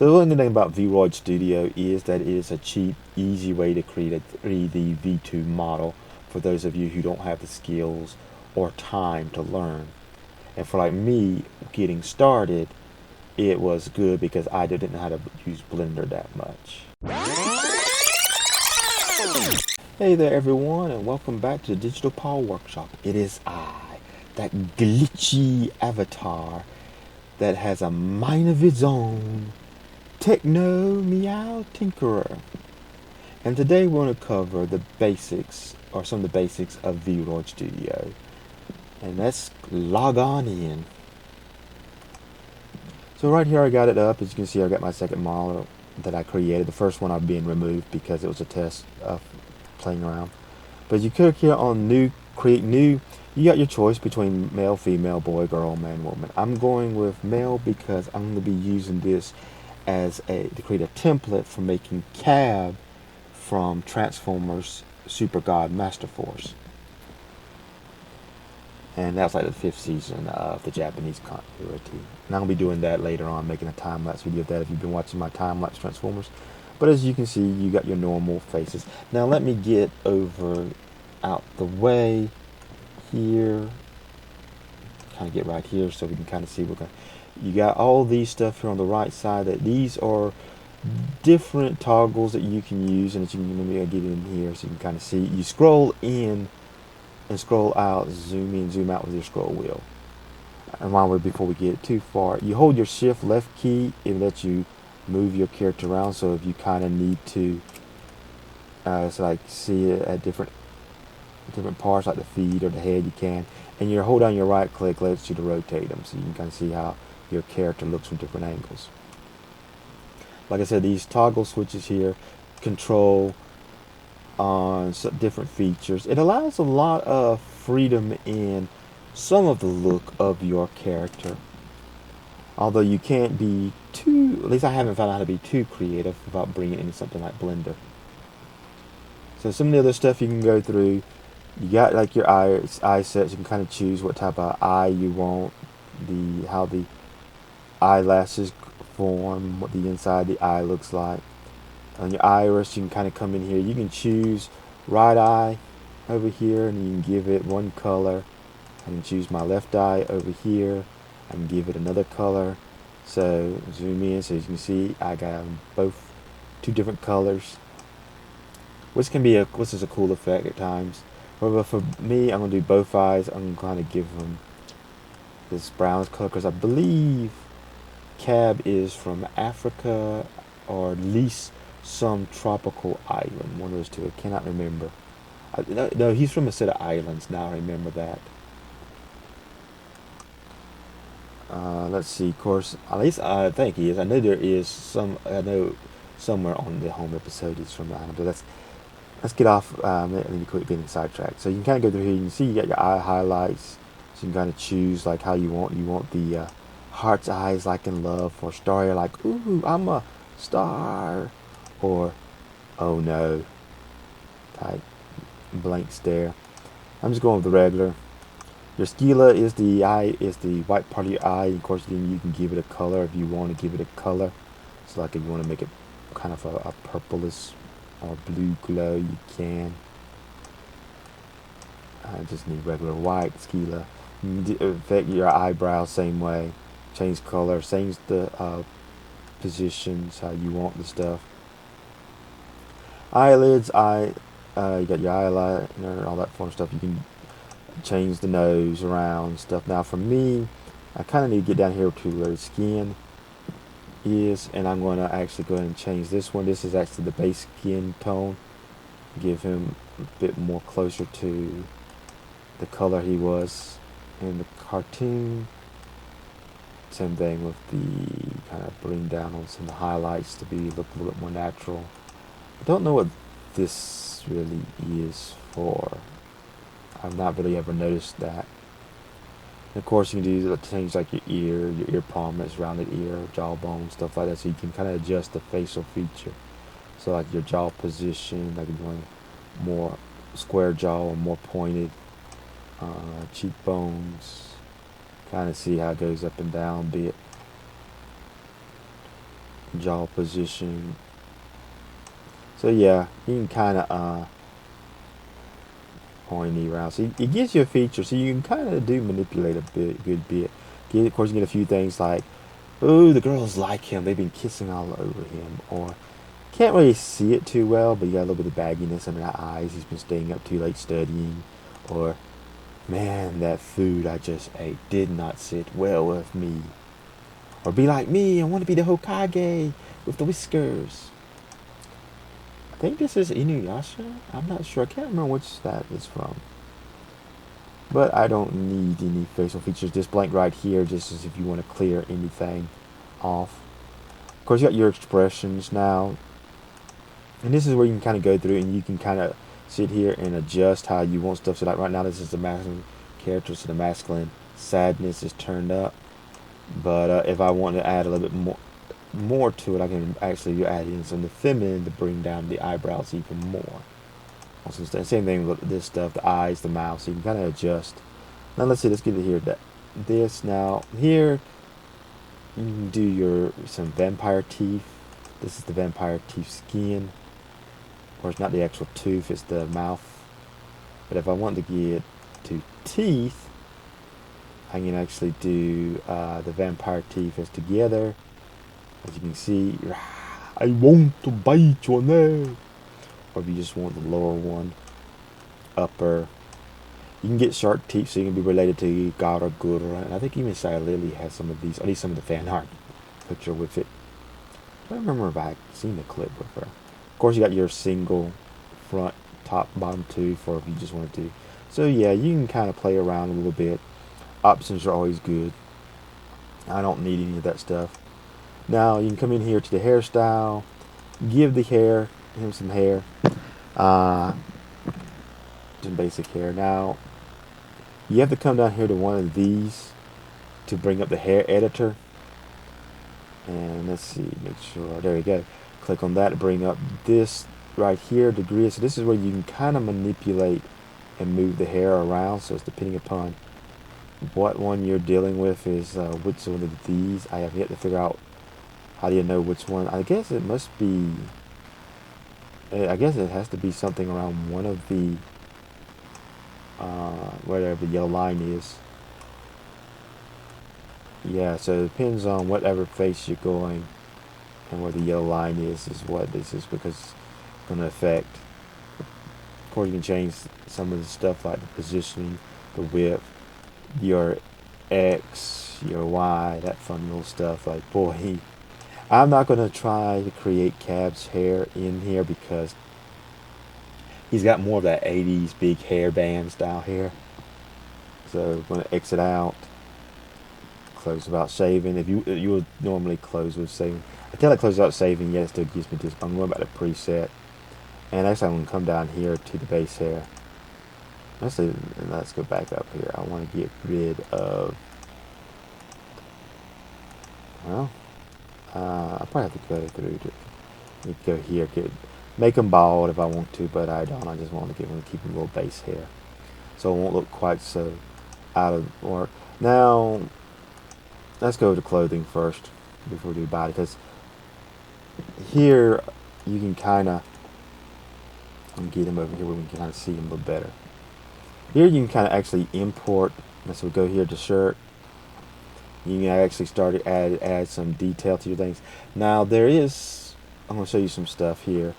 So the one good thing about Vroid Studio is that it is a cheap, easy way to create a 3D V2 model for those of you who don't have the skills or time to learn. And for like me getting started, it was good because I didn't know how to use Blender that much. Hey there everyone, and welcome back to the Digital Power Workshop. It is I, that glitchy avatar that has a mind of its own, Techno Meow Tinkerer. And today we're going to cover the basics, or some of the basics of Vroid Studio. And let's log on in. So right here I got it up. As you can see, I got my second model that I created. The first one I've been removed because it was a test of playing around. But you click here on new, create new. You got your choice between male, female, boy, girl, man, woman. I'm going with male because I'm going to be using this as to create a template for making Cab from Transformers Super God Master Force. And that's like the 5th season of the Japanese continuity. And I'm going to be doing that later on, making a time-lapse video of that if you've been watching my time-lapse Transformers. But as you can see, you got your normal faces. Now let me get over out the way here. Kind of get right here so we can kind of see what you got. All these stuff here on the right side. That these are different toggles that you can use, and that you can maybe get in here so you can kind of see. You scroll in and scroll out, zoom in, zoom out with your scroll wheel. And before we get too far, you hold your shift left key, it lets you move your character around. So if you kind of need to so like see it at different parts, like the feet or the head, you can. And you hold down your right click, lets you to rotate them, so you can kind of see how your character looks from different angles. Like I said, these toggle switches here control on different features. It allows a lot of freedom in some of the look of your character. Although you can't be too, at least I haven't found out how to be too creative about bringing it into something like Blender. So some of the other stuff you can go through, you got like your eye sets. You can kind of choose what type of eye you want, how the eyelashes form, what the inside of the eye looks like. On your iris, you can kind of come in here. You can choose right eye over here, and you can give it one color. I can choose my left eye over here. I can give it another color. So zoom in so you can see I got both two different colors, which is a cool effect at times. However, for me, I'm gonna do both eyes. I'm gonna kind of give them this brown color because I believe Cab is from Africa, or at least some tropical island. One of those two. I cannot remember. No, he's from a set of islands. Now I remember that. Let's see. Of course, at least I think he is. I know there is some. I know somewhere on the home episode he's from the island. But let's get off. Let me quit getting sidetracked. So you can kind of go through here. You can see you got your eye highlights. So you can kind of choose like how you want. You want the heart's eyes, like in love, or star, like ooh, I'm a star, or oh no, type blank stare. I'm just going with the regular. Your scala is the eye, is the white part of your eye. Of course, then you can give it a color if you want to give it a color. So like if you want to make it kind of a purplish or blue glow, you can. I just need regular white scala. You can affect your eyebrows same way. Change color, change the positions, how you want the stuff. Eyelids, you got your eyeliner, all that fun stuff. You can change the nose around stuff. Now for me, I kind of need to get down here to where the skin is, and I'm going to actually go ahead and change this one. This is actually the base skin tone. Give him a bit more closer to the color he was in the cartoon. Same thing with the kind of bring down on some of the highlights to look a little bit more natural. I don't know what this really is for. I've not really ever noticed that. And of course, you can do things like your ear prominence, rounded ear, jawbone, stuff like that. So you can kind of adjust the facial feature. So like your jaw position, like if you want more square jaw or more pointed cheekbones. Kind of see how it goes up and down a bit. jaw position. So yeah, you can kind of pointy around. So it gives you a feature, so you can kind of do manipulate a good bit. Of course, you get a few things like, oh, the girls like him. They've been kissing all over him. Or can't really see it too well, but you got a little bit of bagginess under the eyes. He's been staying up too late studying. Or, man, that food I just ate did not sit well with me. Or be like me, I want to be the Hokage with the whiskers. I think this is Inuyasha. I'm not sure. I can't remember which that is from. But I don't need any facial features. This blank right here, just as if you want to clear anything off. Of course, you got your expressions now. And this is where you can kind of go through and you can kind of sit here and adjust how you want stuff. So like right now, this is the masculine character, so the masculine sadness is turned up. But if I want to add a little bit more to it, I can actually add in some of the feminine to bring down the eyebrows even more. Also, same thing with this stuff, the eyes, the mouth, so you can kind of adjust. Now let's see, let's get it here. This now here, you can do some vampire teeth. This is the vampire teeth skin. Of course, not the actual tooth, it's the mouth. But if I want to get to teeth, I can actually do the vampire teeth as together. As you can see, I want to bite your nail. Or if you just want the lower one, upper. You can get shark teeth, so you can be related to Gara Gura. And I think even Saya Lily has some of these, at least some of the fan art picture with it. I don't remember if I had seen the clip with her. Of course, you got your single front, top, bottom tooth, or if you just want to. So yeah, you can kind of play around a little bit. Options are always good. I don't need any of that stuff. Now you can come in here to the hairstyle, give the hair him some hair, some basic hair. Now you have to come down here to one of these to bring up the hair editor. And let's see, make sure, there you go. Click on that to bring up this right here, degree. So this is where you can kind of manipulate and move the hair around. So it's depending upon what one you're dealing with is which one of these. I have yet to figure out how do you know which one. I guess it must be, I guess it has to be something around one of the, wherever the yellow line is. Yeah, so it depends on whatever face you're going and where the yellow line is what this is, because it's going to affect. Of course, you can change some of the stuff like the positioning, the width, your X, your Y, that fun little stuff. Like, boy, I'm not going to try to create Cab's hair in here because he's got more of that 80s big hairband style hair. So I'm going to exit out. Close without saving. If you would normally close with saving. Until I close without saving, yeah, it still gives me this. I'm going back to preset. And actually I'm going to come down here to the base hair. Let's go back up here. I want to get rid of, well, I probably have to go through to go here, make them bald if I want to, but I don't. I just want to keep a little base hair, so it won't look quite so out of order. Now, let's go to clothing first before we do body, because here you can kind of, get him over here where we can kind of see him a little better. Here you can kind of actually import. So we'll go here to shirt. You can actually start to add some detail to your things. Now I'm going to show you some stuff here.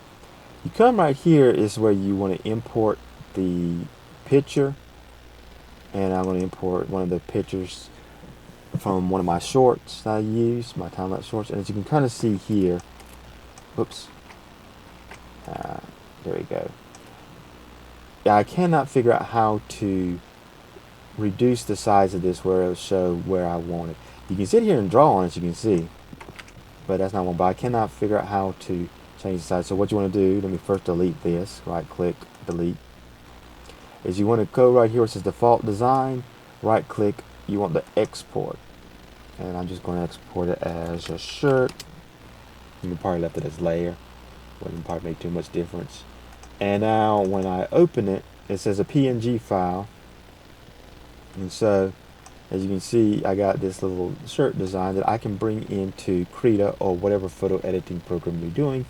You come right here is where you want to import the picture. And I'm going to import one of the pictures from one of my shorts that I use, my time-lapse shorts. And as you can kind of see here, whoops, there we go. Yeah, I cannot figure out how to reduce the size of this where it'll show where I want it. You can sit here and draw on it, as you can see, but that's not one. But I cannot figure out how to change the size. So what you want to do, let me first delete this. Right click, delete. Is you want to go right here where it says default design, right click, you want the export. And I'm just going to export it as a shirt. You can probably left it as layer. Wouldn't probably make too much difference. And now when I open it, it says a PNG file. And so As you can see, I got this little shirt design that I can bring into Krita or whatever photo editing program you're doing,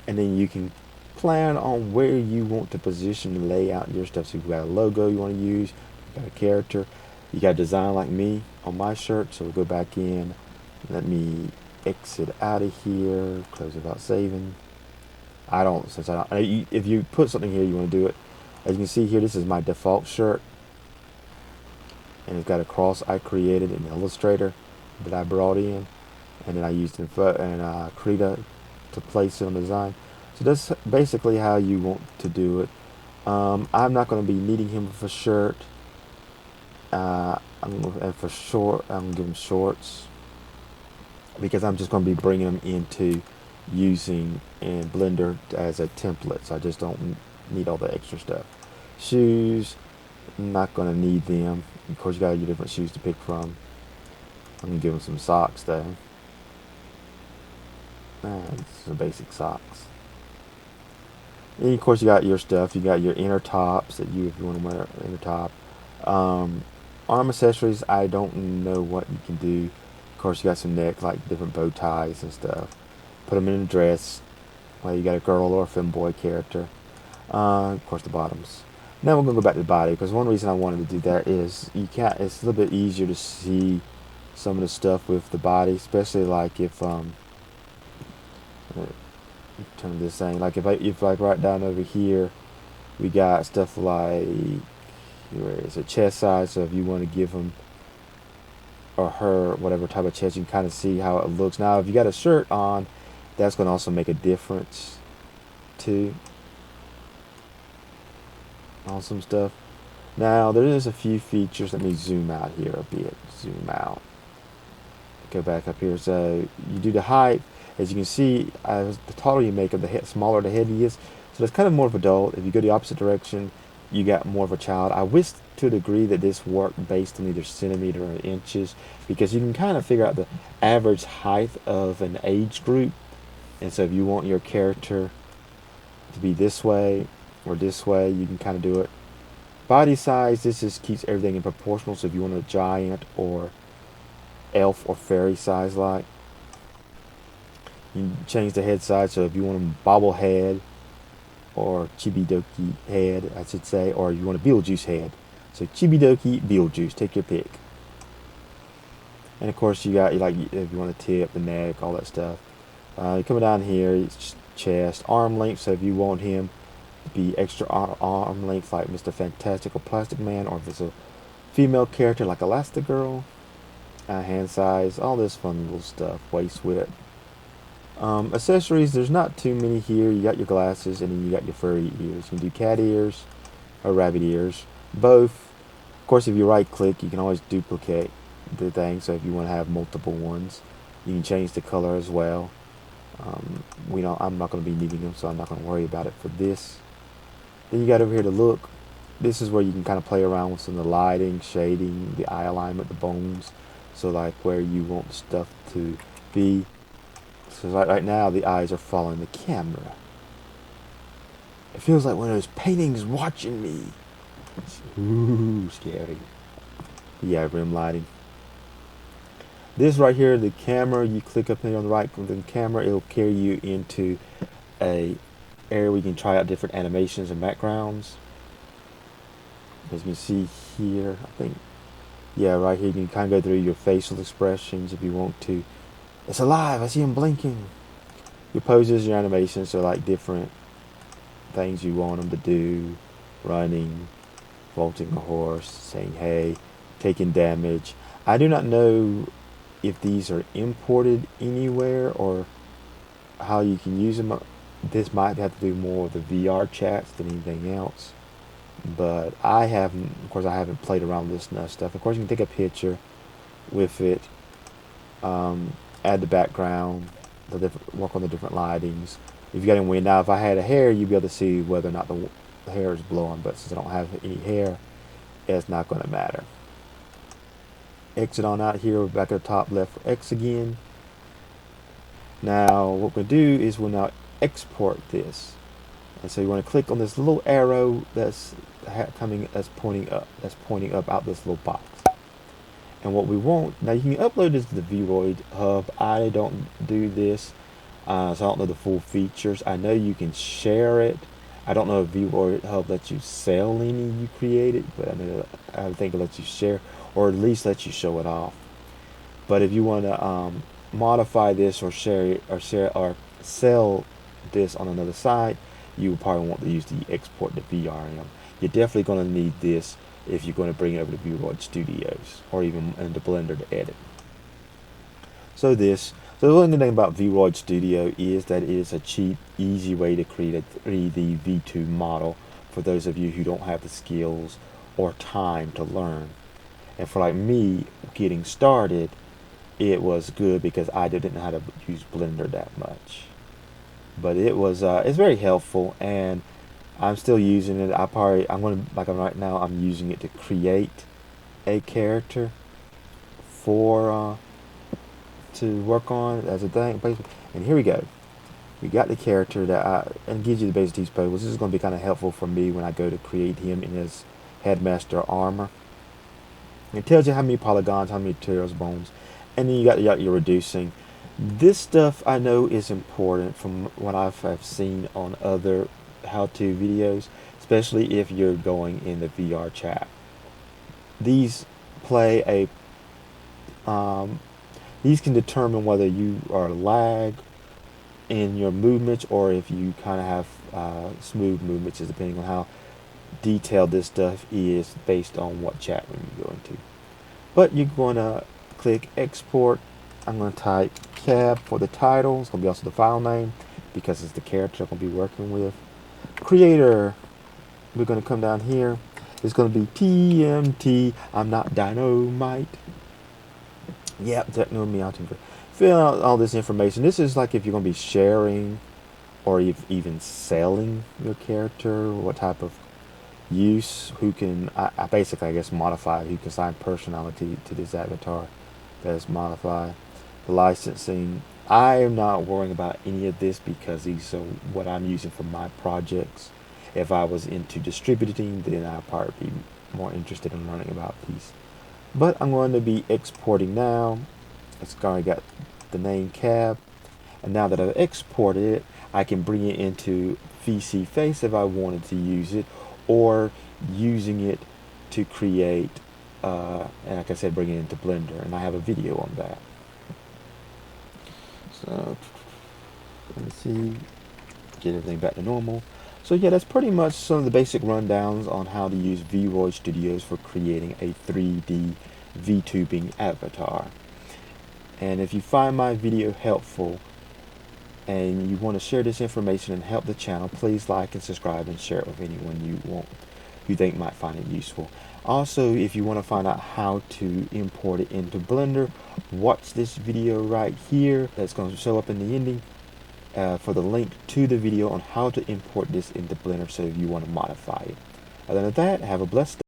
and then you can plan on where you want to position and lay out your stuff. So you've got a logo you want to use, you've got a character, you got a design like me on my shirt. So we'll go back in, let me exit out of here, close without saving. If you put something here, you want to do it. As you can see here, this is my default shirt, and it's got a cross I created in Illustrator that I brought in, and then I used in Krita to place it on the design. So that's basically how you want to do it. I'm not going to be needing him for shirt. And for short, I'm going to give him shorts, because I'm just going to be bringing them into using in Blender as a template. So I just don't need all the extra stuff. Shoes, I'm not going to need them. Of course, you got your different shoes to pick from. I'm going to give them some socks though. Some basic socks. And of course, you got your stuff. You got your inner tops that if you want to wear inner top. Arm accessories, I don't know what you can do. Of course, you got some neck, like different bow ties and stuff. Put them in a dress. Well, you got a girl or a femboy character. Of course, the bottoms. Now we're going to go back to the body, because one reason I wanted to do that is it's a little bit easier to see some of the stuff with the body, especially like if turn this thing, like if right down over here we got stuff like, where is it, chest size. So if you want to give them or her whatever type of chest, you can kind of see how it looks. Now if you got a shirt on, that's going to also make a difference too on some stuff. Now there is a few features. Let me zoom out here a bit. Zoom out. Go back up here. So you do the height. As you can see, the taller you make it, the smaller the head is. So that's kind of more of adult. If you go the opposite direction, you got more of a child. I wish to a degree that this worked based on either centimeter or inches, because you can kind of figure out the average height of an age group. And so if you want your character to be this way or this way, you can kind of do it. Body size, this just keeps everything in proportional. So if you want a giant or elf or fairy size, like, you change the head size. So if you want a bobblehead or chibidoki head, I should say, or you want a Beetlejuice head. So chibidoki, Beetlejuice, take your pick. And of course you got, like, if you want a tip, the neck, all that stuff. Coming down here, it's chest, arm length. So if you want him to be extra arm length, like Mr. Fantastic or Plastic Man, or if it's a female character like Elastigirl, hand size, all this fun little stuff, waist width. Accessories, there's not too many here. You got your glasses, and then you got your furry ears. You can do cat ears or rabbit ears, both. Of course, if you right click, you can always duplicate the thing. So if you want to have multiple ones, you can change the color as well. I'm not going to be needing them, so I'm not going to worry about it for this. Then you got over here to look. This is where you can kind of play around with some of the lighting, shading, the eye alignment, the bones. So like where you want the stuff to be. So right now the eyes are following the camera. It feels like one of those paintings watching me. Ooh, scary. Yeah, rim lighting. This right here, the camera, you click up here on the right with the camera, it'll carry you into a area where you can try out different animations and backgrounds. As you can see here, I think, yeah, right here you can kind of go through your facial expressions if you want to. It's alive, I see him blinking. Your poses, your animations are like different things you want them to do. Running, vaulting a horse, saying hey, taking damage. I do not know if these are imported anywhere or how you can use them. This might have to do more with the VR chats than anything else. But I haven't played around with this stuff. Of course, you can take a picture with it, add the background, work on the different lightings. If you got any wind, now if I had a hair, you'd be able to see whether or not the hair is blowing. But since I don't have any hair, it's not going to matter. Exit on out here, we're back at the top left for X again. Now what we'll do is we'll now export this. And so you want to click on this little arrow that's pointing up out this little box. And what we want, now you can upload this to the Vroid Hub. I don't do this, so I don't know the full features. I know you can share it. I don't know if Vroid Hub lets you sell any you created, but I think it lets you share, or at least lets you show it off. But if you want to modify this or share or sell this on another site, you would probably want to use the export to VRM. You're definitely going to need this if you're going to bring it over to Vroid Studios or even into Blender to edit. So the only thing about Vroid Studio is that it is a cheap, easy way to create a 3D V2 model for those of you who don't have the skills or time to learn. And for like me getting started, it was good because I didn't know how to use Blender that much. But it's very helpful, and I'm still using it. Right now I'm using it to create a character for to work on as a thing. And here we go. We got the character and gives you the basic teach pose. This is going to be kind of helpful for me when I go to create him in his headmaster armor. It tells you how many polygons, how many materials, bones, and then you got your reducing. This stuff I know is important from what I've seen on other how-to videos, especially if you're going in the VR chat. These these can determine whether you are lag in your movements or if you kind of have smooth movements, depending on how detailed this stuff is based on what chat room you go into. But you're going to click export. I'm going to type cab for the title. It's going to be also the file name because it's the character I'm going to be working with. Creator, we're going to come down here. It's going to be TMT. I'm not dynamite. Yep, techno me out. Fill out all this information. This is like if you're going to be sharing or even selling your character, what type of use, who can, I basically, I guess, modify, who can assign personality to this avatar that is modified. The licensing, I am not worrying about any of this because these are what I'm using for my projects. If I was into distributing, then I'd probably be more interested in learning about these. But I'm going to be exporting now. It's already got the name cab. And now that I've exported it, I can bring it into VC Face if I wanted to use it, or using it to create, and like I said, bring it into Blender. And I have a video on that. So, let me see, get everything back to normal. So yeah, that's pretty much some of the basic rundowns on how to use Vroid Studios for creating a 3D Vtubing avatar. And if you find my video helpful and you want to share this information and help the channel, please like and subscribe and share it with anyone you think might find it useful. Also, if you want to find out how to import it into Blender, watch this video right here that's going to show up in the ending for the link to the video on how to import this into Blender, so if you want to modify it. Other than that, have a blessed day.